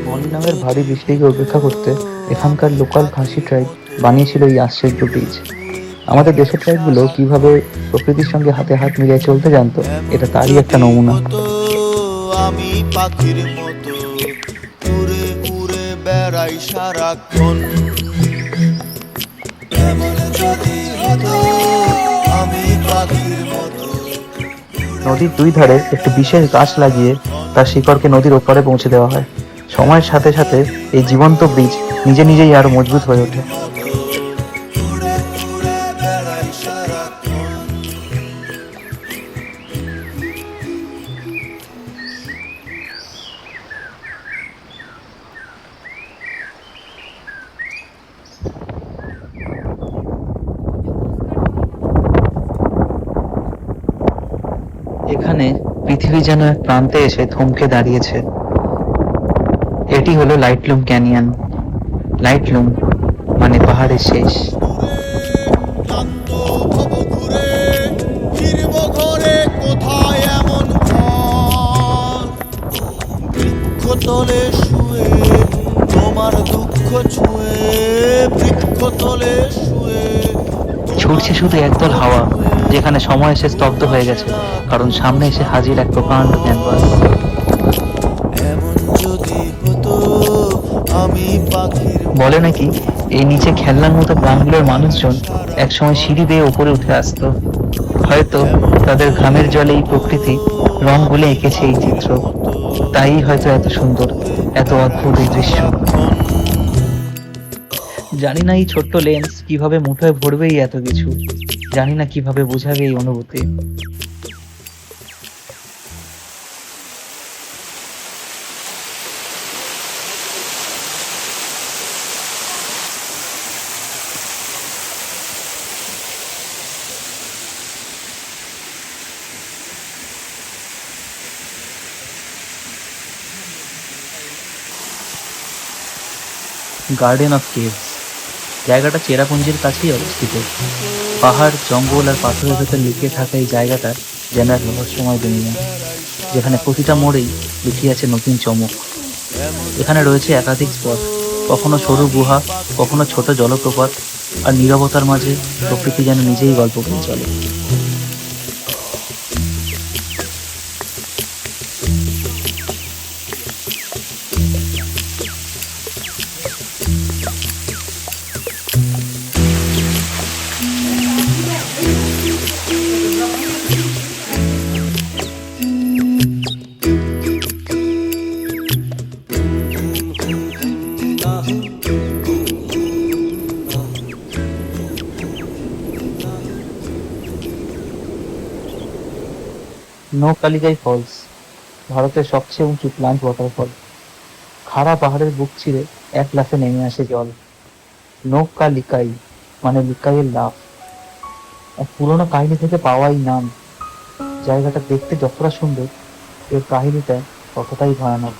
মলিনামের ভারী বৃষ্টিকে উপেক্ষা করতে এখানকার লোকাল খাসি ট্রাইব বানিয়েছিল এই আশ্চর্য ব্রিজ। আমাদের দেশের ট্রাইবগুলো কিভাবে প্রকৃতির সঙ্গে হাতে হাত মিলিয়ে চলতে জানতো, এটা তারই একটা নমুনা। আমি পাখির মতো উড়ে উড়ে বেড়াই সারাক্ষণ। এমন যদি হতো আমি পাখির মতো। নদীর দুই ধারে একটি বিশেষ গাছ লাগিয়ে তার শিকড়কে নদীর ওপারে পৌঁছে দেওয়া হয়। সময়ের সাথে সাথে এই জীবন্ত ব্রিজ নিজে নিজেই আরো মজবুত হয়ে ওঠে। এখানে পৃথিবী যেন এক প্রান্তে এসে থমকে দাঁড়িয়েছে। এটি হলো লাইটলুম ক্যানিয়ন। লাইটলুম মানে পাহাড়ের শেষ। ক্লান্ত ভব ঘুরে ফিরব ঘরে, কোথায় এমন ঘর? বৃক্ষতলে শুয়ে তোমার দুঃখ ছুঁয়ে, বৃক্ষতলে শুয়ে ছুটছে শুধু একদল হাওয়া, যেখানে সময় এসে স্তব্ধ হয়ে গেছে, কারণ সামনে এসে হাজির এক প্রকাণ্ড ক্যানভাস। এমন যদি হতো আমি পাখির বলে নাকি এই নিচে খেলনার মতো গ্রামগুলোর মানুষজন একসময় সিঁড়ি বেয়ে ওপরে উঠে আসতো। হয়তো তাদের ঘামের জলে এই প্রকৃতি রং গুলে এঁকেছে এই চিত্র, তাই হয়তো এত সুন্দর, এত অদ্ভুত এই দৃশ্য। জানি না এই ছোট্ট লেন্স কিভাবে মুঠোয় ভরবে এই এত কিছু, জানি না কিভাবে বোঝাবে এই অনুভূতি। গার্ডেন অফ কেভস জায়গাটা চেরাপুঞ্জির কাছেই অবস্থিত। পাহাড়, জঙ্গল আর পাথরের ভেতর লুকিয়ে থাকা এই জায়গাটা যেন এক রহস্যময় দুনিয়া, যেখানে প্রতিটা মোড়েই লুকিয়ে আছে নতুন চমক। এখানে রয়েছে একাধিক স্পট, কখনো সরু গুহা, কখনো ছোট জলপ্রপাত, আর নীরবতার মাঝে প্রকৃতি যেন নিজেই গল্প বলে চলে। নৌকালিকাই ফলস ভারতের সবচেয়ে উঁচু প্লান্ট ওয়াটারফল। খাড়া পাহাড়ের বুক চিরে এক লাফে নেমে আসে জল। নৌকা লিকাই মানে লিকাইয়ের লাফ, এক পুরোনো কাহিনী থেকে পাওয়া এই নাম। জায়গাটা দেখতে যতটা সুন্দর, এর কাহিনীটা ততটাই ভয়ানক।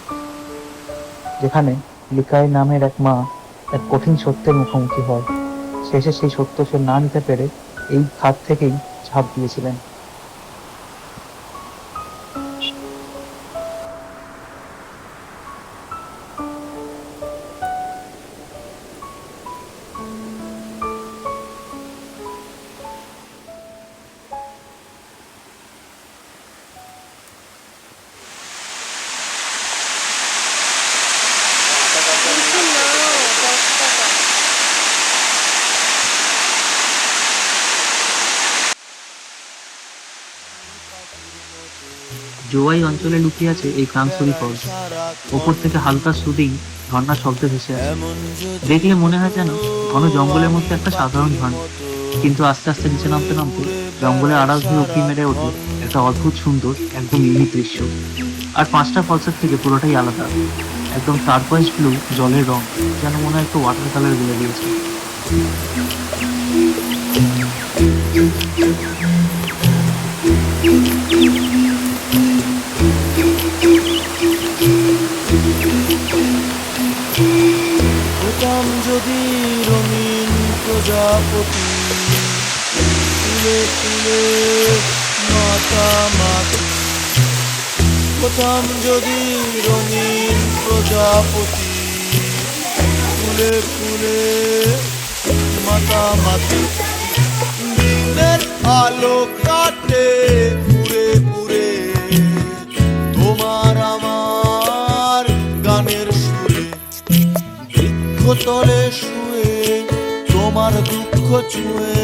যেখানে লিকাই নামের এক মা এক কঠিন সত্যের মুখোমুখি হয়, শেষে সেই সত্য সে না নিতে পেরে এই খাত থেকেই ঝাঁপ দিয়েছিলেন। জোয়াই অঞ্চলে লুকিয়ে আছে এই কাংসুরি ফলস। ওপর থেকে হালকা সুদিং ঝর্ণার শব্দ ভেসে আসে। দেখলে মনে হয় যেন ঘন জঙ্গলের মধ্যে একটা সাধারণ ঝর্ণা, কিন্তু আস্তে আস্তে নিচে নামতে নামতে জঙ্গলের আড়াল ধরে উঁকি মেরে ওঠে একটা অদ্ভুত সুন্দর, একদম ইউনিক দৃশ্য। আর পাঁচটা ফলসের থেকে পুরোটাই আলাদা। একদম টারকোয়েজ ব্লু জলের রং, যেন মনে হয় একটু ওয়াটার কালার গুলে দিয়েছে। হতাম যদি রঙিন প্রজাপতি, ফুলে ফুলে মাতামাতি, হতাম যদি রঙিন প্রজাপতি, ফুলে ফুলে মাতামাতি, দিনের আলো কাটে পুরে পুরে তোমার আমার গানের সুরে, বৃক্ষতলে শুয়ে তোমার দুঃখ ছুঁয়ে,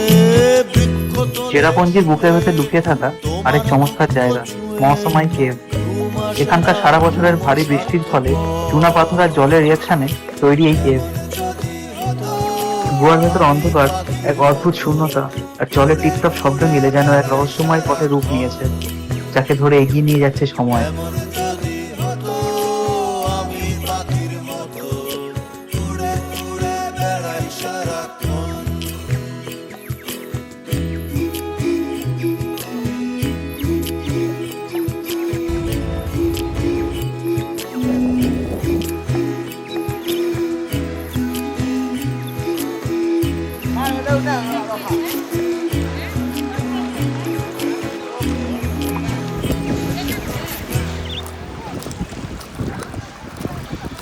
বৃক্ষতলে চেরাপুঞ্জির বুকের ভেতরে লুকিয়ে থাকা আরেক চমৎকার জায়গা মৌসুমাই কেভ। এখানকার সারা বছরের ভারী বৃষ্টির ফলে চুনা পাথর আর জলের রিয়াকশনে তৈরি এই কেভ। গুহার ভেতর অন্ধকার, এক অদ্ভুত শূন্যতা আর জলের টিপটপ শব্দ মিলে যেন এক রহস্যময় পথে রূপ নিয়েছে, যাকে ধরে এগিয়ে নিয়ে যাচ্ছে সময়।